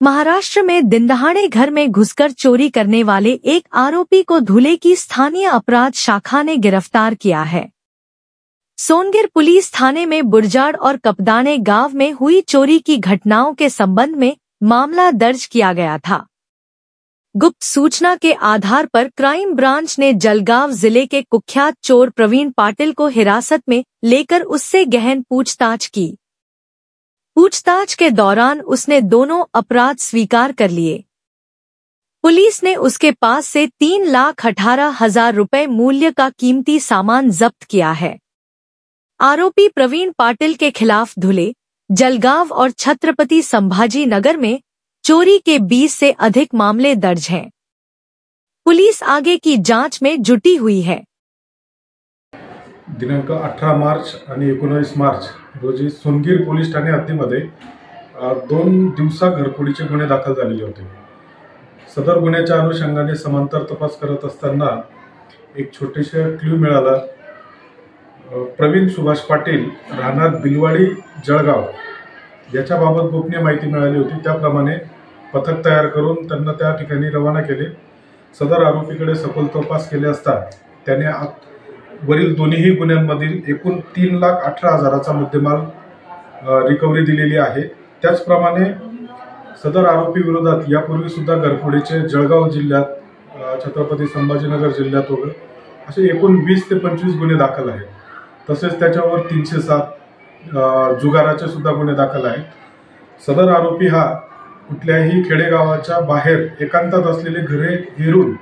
महाराष्ट्र में दिनदहाड़े घर में घुसकर चोरी करने वाले एक आरोपी को धुले की स्थानीय अपराध शाखा ने गिरफ्तार किया है। सोनगिर पुलिस थाने में बुरजाड़ और कपदाने गांव में हुई चोरी की घटनाओं के संबंध में मामला दर्ज किया गया था। गुप्त सूचना के आधार पर क्राइम ब्रांच ने जलगांव जिले के कुख्यात चोर प्रवीण पाटिल को हिरासत में लेकर उससे गहन पूछताछ की। पूछताछ के दौरान उसने दोनों अपराध स्वीकार कर लिए। पुलिस ने उसके पास से 3,18,000 रुपए मूल्य का कीमती सामान जब्त किया है। आरोपी प्रवीण पाटिल के खिलाफ धुले, जलगांव और छत्रपति संभाजी नगर में चोरी के 20 से अधिक मामले दर्ज हैं। पुलिस आगे की जांच में जुटी हुई है। दिनांक 18 मार्च आणि 19 मार्च रोजी सोनगिर पोलीस ठाणे हद्दीमध्ये 2 दिवसा घरफोडीचे गुन्हे दाखल झालेले होते। सदर गुन्ह्याच्या अनुषंगाने समांतर तपास करत असताना एक छोटेसा क्लू मिळाला। प्रवीण सुभाष पाटील राहणार बिलवाडी जळगाव याच्याबाबत गोपनीय माहिती मिळाली होती। त्याप्रमाणे पथक तयार करून त्यांना त्या ठिकाणी रवाना केले। सदर आरोपीकडे सखोल तपास केले असता त्याने वरील दोन्ही गुन्ह्यांमधील एकूण 3,18,000चा मुद्देमाल रिकव्हरी दिलेली आहे। त्याचप्रमाणे सदर आरोपी विरोधात यापूर्वी सुद्धा घरफोडीचे जळगाव जिल्ह्यात, छत्रपती संभाजीनगर जिल्ह्यात वगैरे असे एकूण 20 ते 25 गुन्हे दाखल आहेत। तसेच त्याच्यावर 307 जुगाराचे सुद्धा गुन्हे दाखल आहेत। सदर आरोपी हा कुठल्याही खेडेगावाच्या बाहेर एकांतात असलेले घरे हेरून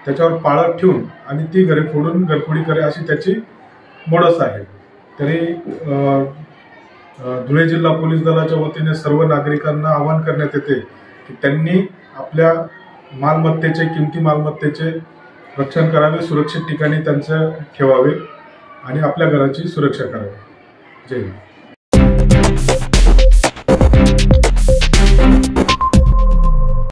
त्याच्यावर पाळत ठेवून आणि ती घरे फोडून घरफोडी करे अशी त्याची मोडस आहे। तरी धुळे जिल्हा पोलीस दलाच्या वतीने सर्व नागरिकांना आवाहन करण्यात येते की त्यांनी आपल्या मालमत्तेचे, किमती मालमत्तेचे रक्षण करावे, सुरक्षित ठिकाणी त्यांचे ठेवावे आणि आपल्या घराची सुरक्षा करावी। जय हिंद।